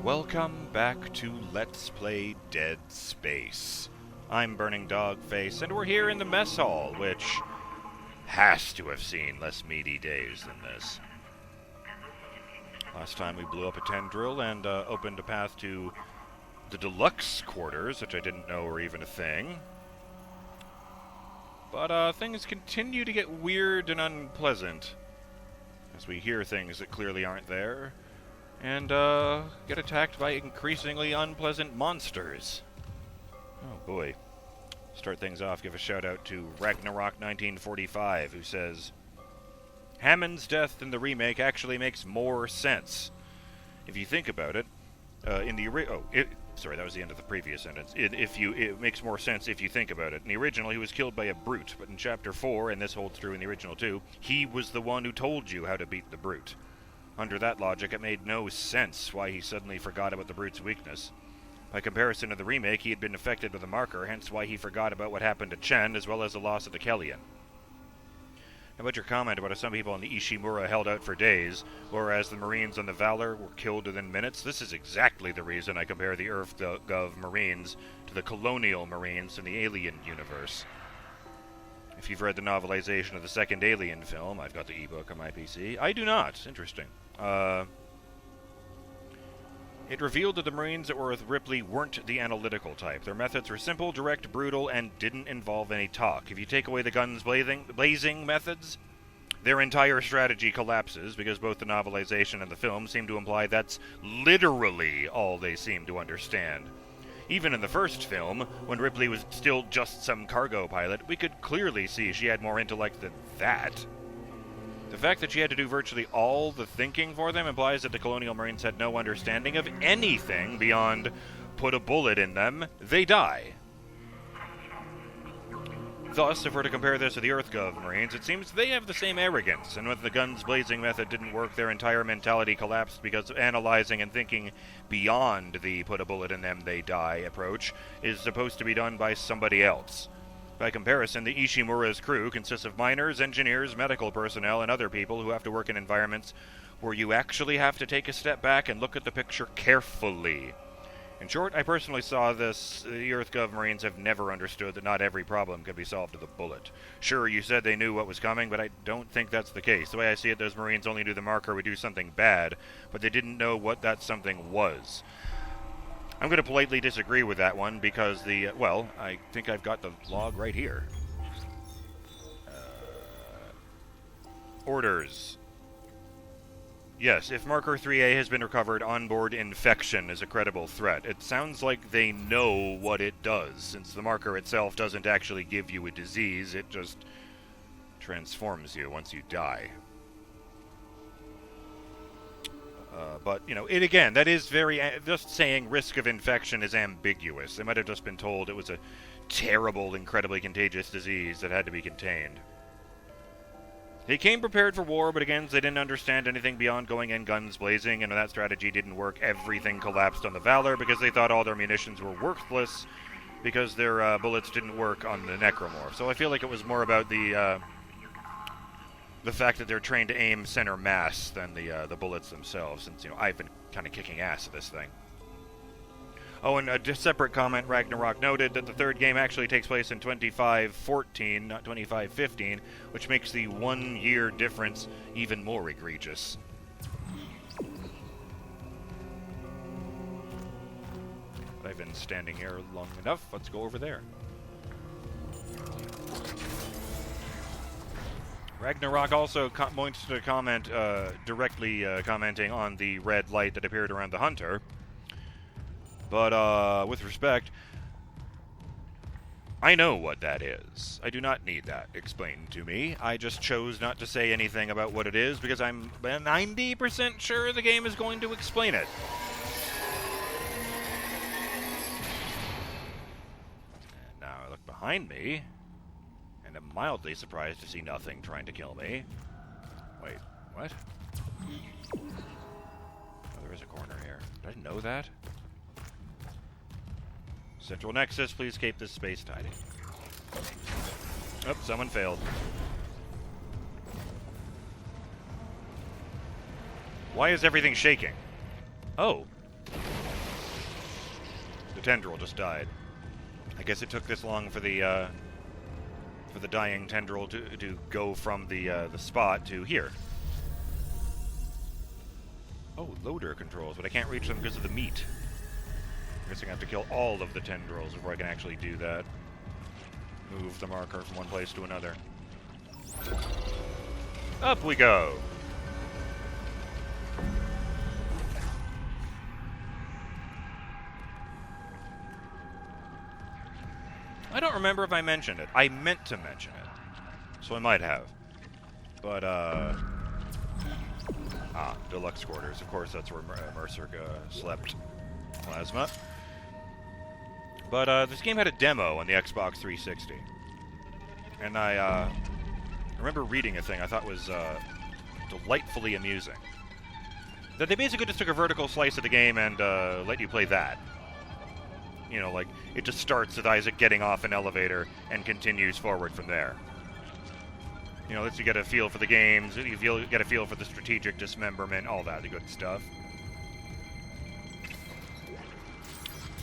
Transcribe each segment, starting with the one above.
Welcome back to Let's Play Dead Space. I'm BurningDogFace, and we're here in the mess hall, which has to have seen less meaty days than this. Last time we blew up a tendril and opened a path to the Deluxe Quarters, which I didn't know were even a thing. But things continue to get weird and unpleasant as we hear things that clearly aren't there, and get attacked by increasingly unpleasant monsters. Oh boy. Start things off, give a shout out to Ragnarok1945, who says, Hammond's death in the remake actually makes more sense. If you think about it, sorry, that was the end of the previous sentence. It makes more sense if you think about it. In the original, he was killed by a brute, but in Chapter 4, and this holds true in the original too, he was the one who told you how to beat the brute. Under that logic, it made no sense why he suddenly forgot about the brute's weakness. By comparison to the remake, he had been affected with a marker, hence why he forgot about what happened to Chen, as well as the loss of the Kellyan. How about your comment about how some people on the Ishimura held out for days, whereas the Marines on the Valor were killed within minutes? This is exactly the reason I compare the EarthGov Marines to the Colonial Marines in the Alien universe. If you've read the novelization of the second Alien film, I've got the ebook on my PC. I do not. Interesting. It revealed that the Marines that were with Ripley weren't the analytical type. Their methods were simple, direct, brutal, and didn't involve any talk. If you take away the guns blazing methods, their entire strategy collapses, because both the novelization and the film seem to imply that's literally all they seem to understand. Even in the first film, when Ripley was still just some cargo pilot, we could clearly see she had more intellect than that. The fact that she had to do virtually all the thinking for them implies that the Colonial Marines had no understanding of anything beyond put a bullet in them, they die. Thus, if we're to compare this to the EarthGov Marines, it seems they have the same arrogance, and when the guns blazing method didn't work, their entire mentality collapsed because of analyzing and thinking beyond the put a bullet in them, they die approach is supposed to be done by somebody else. By comparison, the Ishimura's crew consists of miners, engineers, medical personnel, and other people who have to work in environments where you actually have to take a step back and look at the picture carefully. In short, I personally saw this. The EarthGov Marines have never understood that not every problem can be solved with a bullet. Sure, you said they knew what was coming, but I don't think that's the case. The way I see it, those Marines only knew the marker would do something bad, but they didn't know what that something was. I'm going to politely disagree with that one because I think I've got the log right here. Orders. Yes, if Marker 3A has been recovered, onboard infection is a credible threat. It sounds like they know what it does, since the marker itself doesn't actually give you a disease, it just transforms you once you die. But, it again, that is just saying risk of infection is ambiguous. They might have just been told it was a terrible, incredibly contagious disease that had to be contained. They came prepared for war, but again, they didn't understand anything beyond going in guns blazing, and when that strategy didn't work, everything collapsed on the Valor because they thought all their munitions were worthless because their bullets didn't work on the Necromorphs. So I feel like it was more about the fact that they're trained to aim center mass than the bullets themselves, since, I've been kind of kicking ass at this thing. Oh, and a separate comment, Ragnarok noted that the third game actually takes place in 2514, not 2515, which makes the 1 year difference even more egregious. But I've been standing here long enough, let's go over there. Ragnarok also points to comment, directly commenting on the red light that appeared around the Hunter. But, with respect, I know what that is. I do not need that explained to me. I just chose not to say anything about what it is because I'm 90% sure the game is going to explain it. And now I look behind me, and I'm mildly surprised to see nothing trying to kill me. Wait, what? Oh, there is a corner here. Did I know that? Central Nexus, please keep this space tidy. Oh, someone failed. Why is everything shaking? Oh. tendril just died. I guess it took this long for the dying tendril to go from the spot to here. Oh, loader controls, but I can't reach them because of the meat. I guess I have to kill all of the tendrils before I can actually do that. Move the marker from one place to another. Up we go! I don't remember if I mentioned it. I meant to mention it, so I might have. But, Deluxe Quarters. Of course, that's where Mercer slept. Plasma. But, this game had a demo on the Xbox 360. And I remember reading a thing I thought was, delightfully amusing. That they basically just took a vertical slice of the game and, let you play that. You know, like, it just starts with Isaac getting off an elevator and continues forward from there. You know, lets you get a feel for the games, you get a feel for the strategic dismemberment, all that, the good stuff.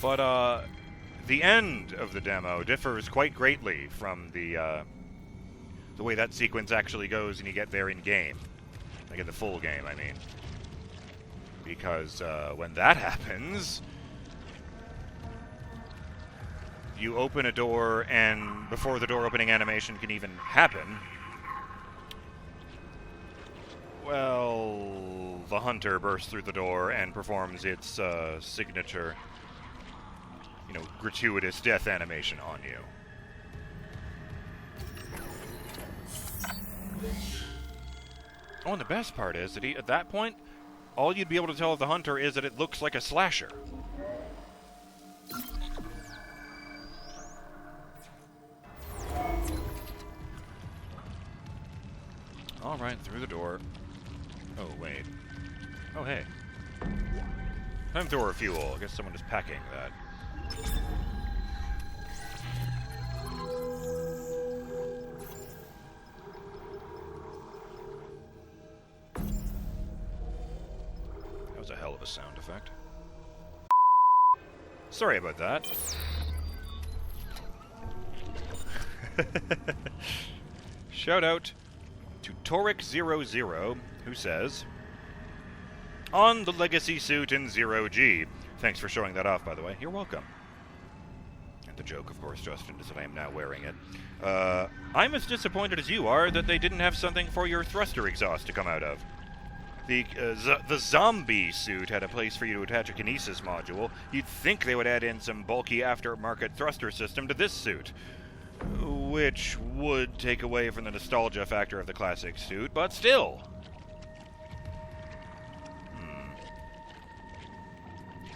But, the end of the demo differs quite greatly from the way that sequence actually goes and you get there in-game. Like in the full game, I mean. Because, when that happens... You open a door, and before the door opening animation can even happen, well, the hunter bursts through the door and performs its signature, you know, gratuitous death animation on you. Oh, and the best part is that at that point, all you'd be able to tell of the hunter is that it looks like a slasher. Alright, through the door. Oh, wait. Oh, hey. Flamethrower fuel. I guess someone is packing that. That was a hell of a sound effect. Sorry about that. Shout out to Toric00, who says, on the legacy suit in 0G. Thanks for showing that off, by the way. You're welcome. And the joke, of course, Justin, is that I am now wearing it. I'm as disappointed as you are that they didn't have something for your thruster exhaust to come out of. The zombie suit had a place for you to attach a kinesis module. You'd think they would add in some bulky aftermarket thruster system to this suit. Which would take away from the nostalgia factor of the classic suit, but still.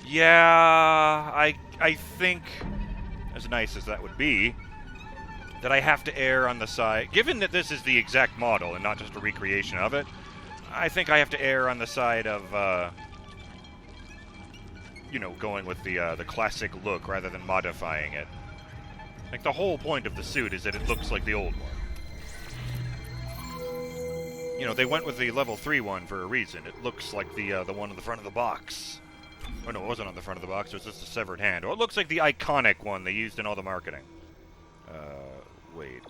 Yeah, I think, as nice as that would be, that I have to err on the side... Given that this is the exact model and not just a recreation of it, I think I have to err on the side of, you know, going with the classic look rather than modifying it. Like, the whole point of the suit is that it looks like the old one. You know, they went with the level 3 one for a reason. It looks like the one on the front of the box. Oh, no, it wasn't on the front of the box. It was just a severed hand. Or it looks like the iconic one they used in all the marketing. Wait.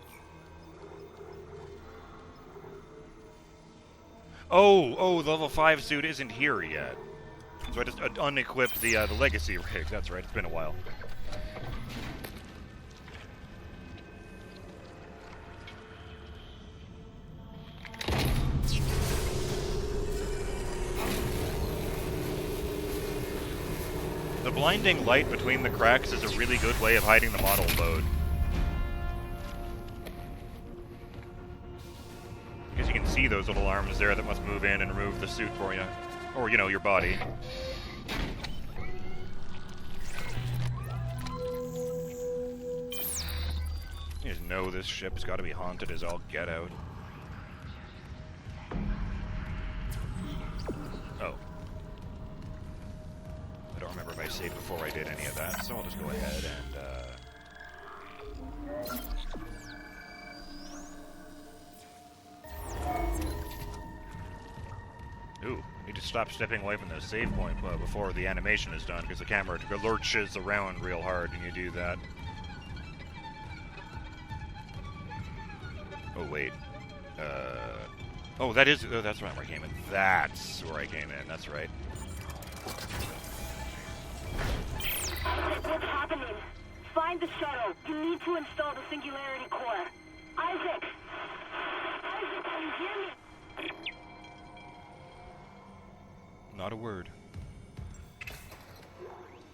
Oh, the level 5 suit isn't here yet. So I just unequipped the legacy rig. That's right, it's been a while. The blinding light between the cracks is a really good way of hiding the model load. Because you can see those little arms there that must move in and remove the suit for you. Or, you know, your body. You just know this ship's gotta be haunted as all get out. Oh. I don't remember if I saved before I did any of that, so I'll just go ahead and, Ooh, need to stop stepping away from the save point before the animation is done, because the camera lurches around real hard when you do that. Oh, wait. Oh, that's where I came in. That's where I came in. That's right. What's happening? Find the shuttle. You need to install the singularity core. Isaac! Isaac, can you hear me? Not a word.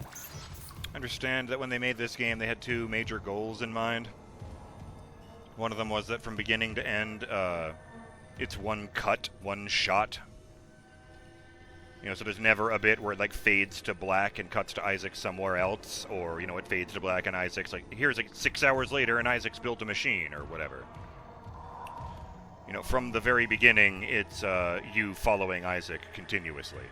I understand that when they made this game, they had two major goals in mind. One of them was that from beginning to end, it's one cut, one shot. You know, so there's never a bit where it, like, fades to black and cuts to Isaac somewhere else, or, you know, it fades to black and Isaac's like, here's, like, 6 hours later and Isaac's built a machine, or whatever. You know, from the very beginning, it's, you following Isaac continuously.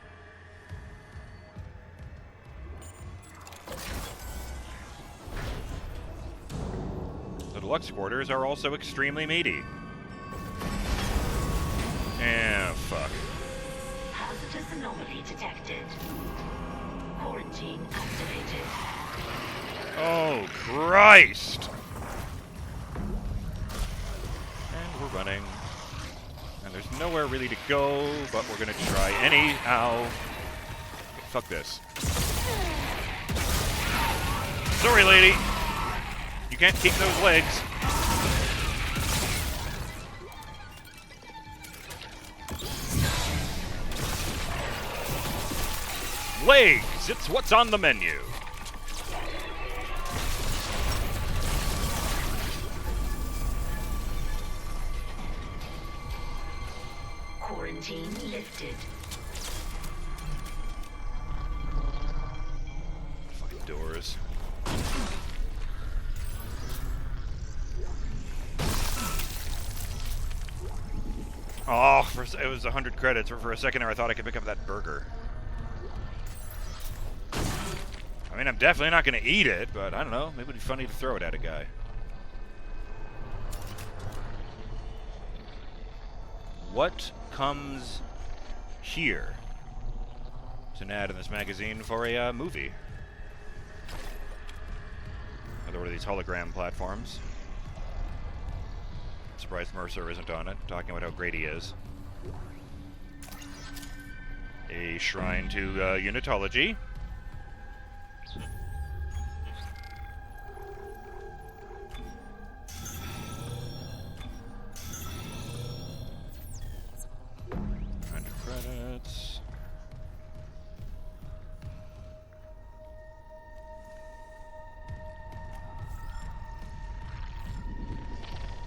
The Deluxe Quarters are also extremely meaty. Yeah, fuck. Hazardous anomaly detected. Quarantine activated. Oh, Christ! And we're running. And there's nowhere really to go, but we're gonna try anyhow. Fuck this. Sorry, lady. You can't keep those legs. Legs! It's what's on the menu. Quarantine lifted. Fucking doors. Oh, it was 100 credits. For a second there, I thought I could pick up that burger. I mean, I'm definitely not going to eat it, but I don't know. Maybe it'd be funny to throw it at a guy. What comes here? It's an ad in this magazine for a movie. Another one of these hologram platforms. I'm surprised Mercer isn't on it, talking about how great he is. A shrine to unitology. 100 credits.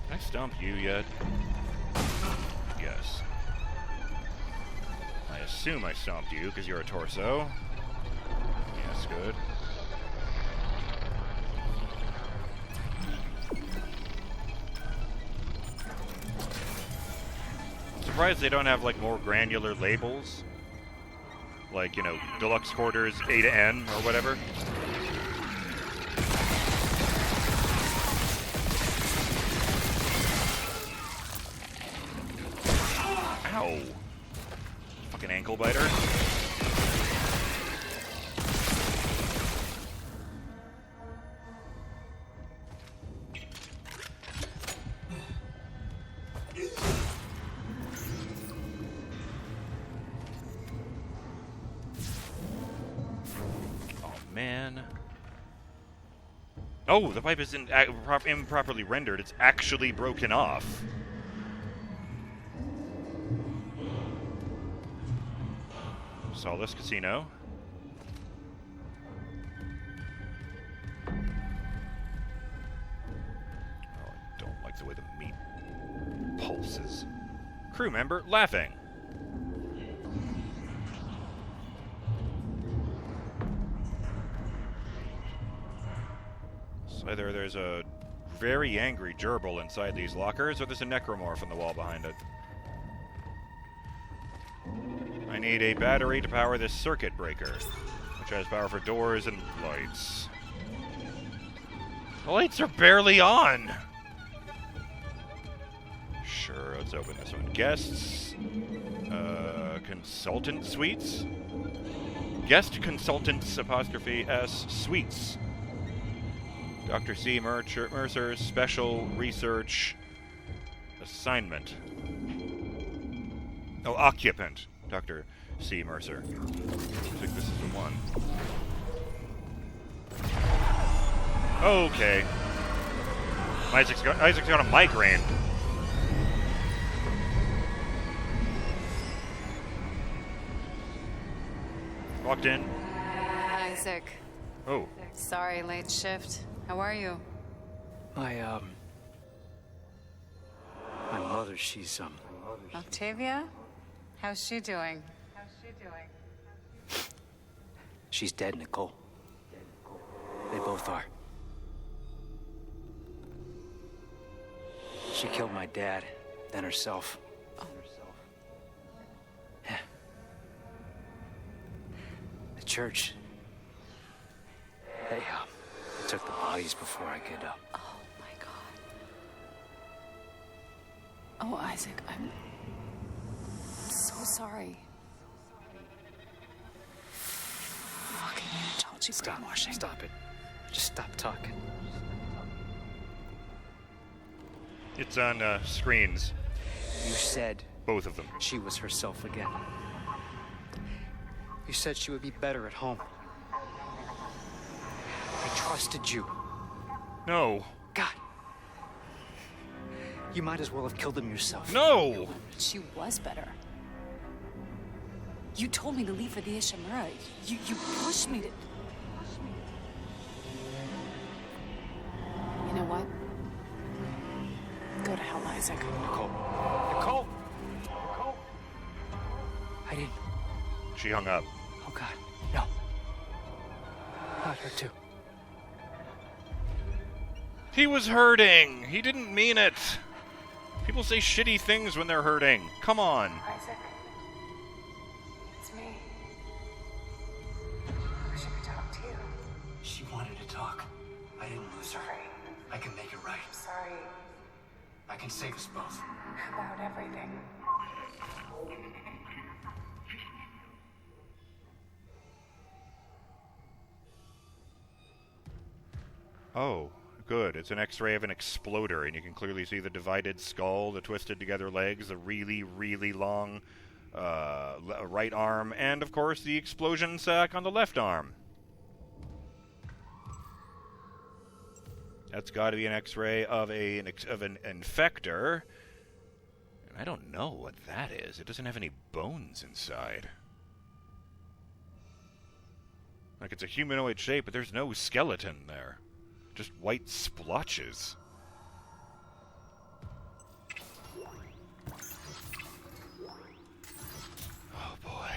Can I stomp you yet? Yes. I assume I stomped you because you're a torso. Yes, good. Surprised they don't have, like, more granular labels. Like, you know, Deluxe Quarters A to N or whatever. Ow. Fucking ankle biter. Man. Oh, the pipe isn't improperly rendered. It's actually broken off. Solace Casino. Oh, I don't like the way the meat pulses. Crew member laughing. Either there's a very angry gerbil inside these lockers, or there's a necromorph on the wall behind it. I need a battery to power this circuit breaker, which has power for doors and lights. The lights are barely on! Sure, let's open this one. Guests. Consultant Suites? Guest Consultants apostrophe S Suites. Dr. C. Mercer's Special Research Assignment. Oh, Occupant. Dr. C. Mercer. I think this is the one. Okay. Isaac's got a migraine. Walked in. Isaac. Oh. Sorry, late shift. How are you? My mother, she's, Octavia? How's she doing? she's dead, Nicole. They both are. She killed my dad, then herself. Oh. Yeah. The church. They took the bodies before I could, Oh my god. Oh, Isaac, I'm so sorry. Fucking told you brainwashing. Stop it. Just stop talking. It's on screens. You said Both of them. she was herself again. You said she would be better at home. I trusted you. No. God. You might as well have killed him yourself. No! She was better. You told me to leave for the Ishimura. You pushed me to... You know what? Go to hell, Isaac. Nicole. Nicole! Nicole! I didn't... She hung up. Oh, God. No. Not her, too. He was hurting. He didn't mean it. People say shitty things when they're hurting. Come on. Isaac. It's me. I should talk to you. She wanted to talk. I didn't lose her. I can make it right. Sorry I can save us both. about everything. Oh, good. It's an X-ray of an exploder, and you can clearly see the divided skull, the twisted together legs, the really, really long right arm, and of course the explosion sac on the left arm. That's got to be an X-ray of an infector. And I don't know what that is. It doesn't have any bones inside. Like, it's a humanoid shape, but there's no skeleton there. Just white splotches. Oh boy.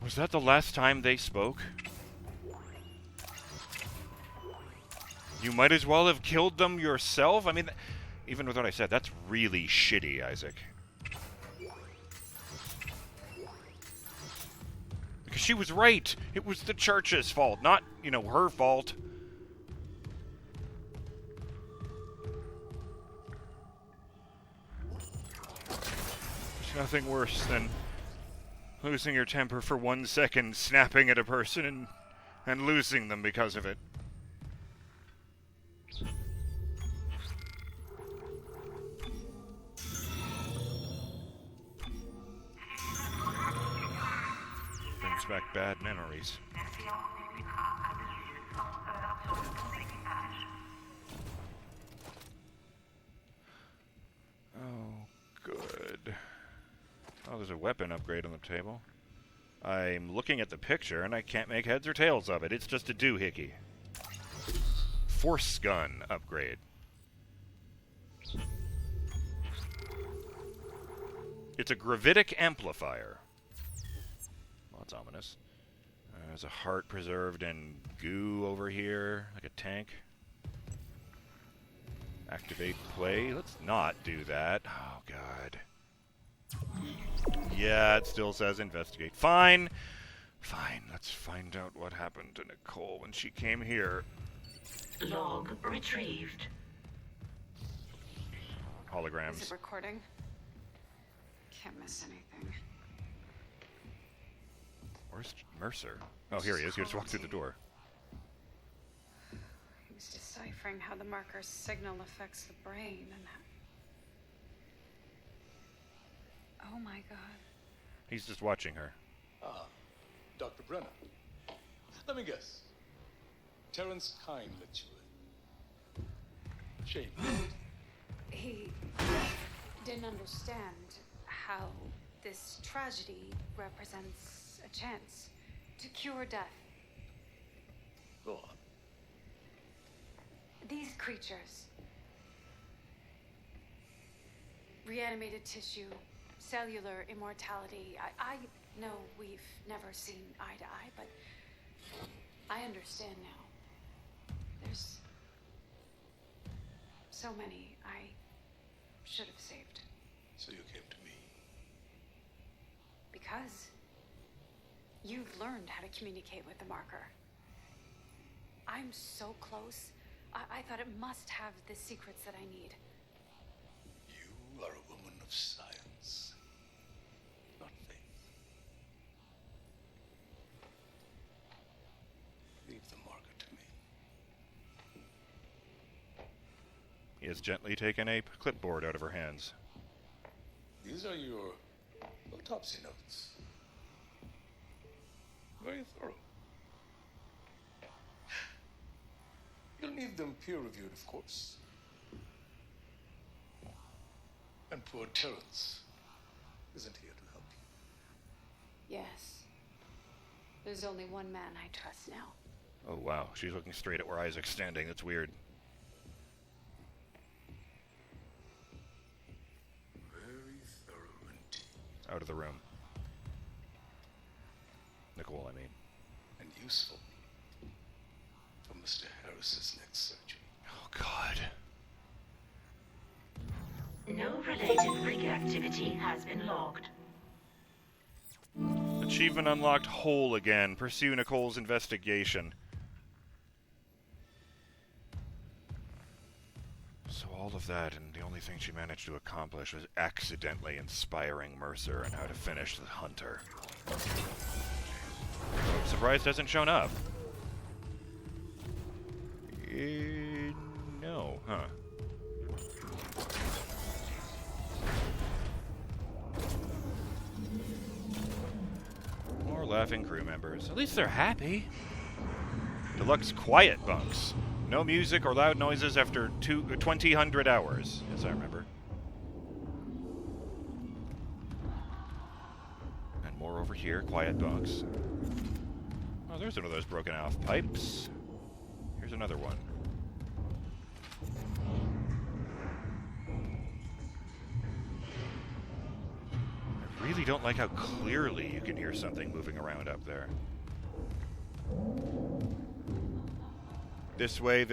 Was that the last time they spoke? You might as well have killed them yourself? I mean, even with what I said, that's really shitty, Isaac. Because she was right. It was the church's fault, not, her fault. There's nothing worse than losing your temper for 1 second, snapping at a person, and losing them because of it. Brings back bad memories. Oh, good. Oh, there's a weapon upgrade on the table. I'm looking at the picture, and I can't make heads or tails of it. It's just a doohickey. Force gun upgrade. It's a gravitic amplifier. Well, that's ominous. There's a heart preserved in goo over here, like a tank. Activate play. Let's not do that. Oh, God. Yeah, it still says investigate. Fine. Fine. Let's find out what happened to Nicole when she came here. Log retrieved. Holograms. Is it recording? Can't miss anything. Where's Mercer? Oh, here he is. He just walked through the door. He was deciphering how the marker's signal affects the brain and how... Oh my god. He's just watching her. Ah, Dr. Brenner. Let me guess. Terrence Kine let you in. Shame. He didn't understand how this tragedy represents a chance to cure death. Go on. These creatures, reanimated tissue, cellular immortality. I know we've never seen eye to eye, but I understand now. There's so many I should have saved. So you came to me. Because you've learned how to communicate with the marker. I'm so close. I thought it must have the secrets that I need. You are a woman of science, not faith. Leave the marker to me. He has gently taken a clipboard out of her hands. These are your autopsy notes. Very thorough. You'll need them peer-reviewed, of course. And poor Terrence isn't here to help you. Yes. There's only one man I trust now. Oh, wow. She's looking straight at where Isaac's standing. That's weird. Very thorough indeed. Out of the room. Nicole, I mean. And useful for Mr. Harris's next surgery. Oh, God. No related rig activity has been logged. Achievement unlocked whole again. Pursue Nicole's investigation. So all of that, and the only thing she managed to accomplish was accidentally inspiring Mercer on how to finish the hunter. I'm surprised hasn't shown up. No, huh? More laughing crew members. At least they're happy. Deluxe quiet bunks. No music or loud noises after 200 hours, as I remember. And more over here, quiet bunks. Oh, there's one of those broken off pipes. Here's another one. I really don't like how clearly you can hear something moving around up there. This way,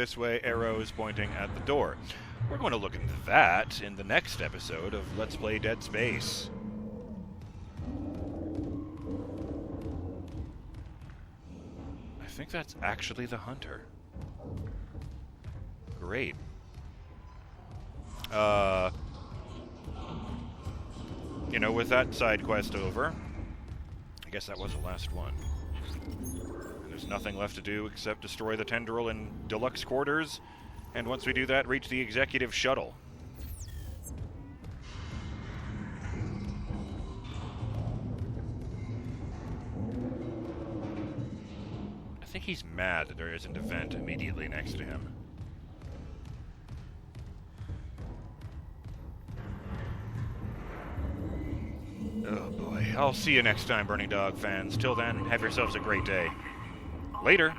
arrows pointing at the door. We're going to look into that in the next episode of Let's Play Dead Space. I think that's actually the hunter. Great. You know, with that side quest over, I guess that was the last one. And there's nothing left to do except destroy the tendril in Deluxe Quarters, and once we do that, reach the executive shuttle. I think he's mad that there isn't a vent immediately next to him. Oh boy. I'll see you next time, Burning Dog fans. Till then, have yourselves a great day. Later.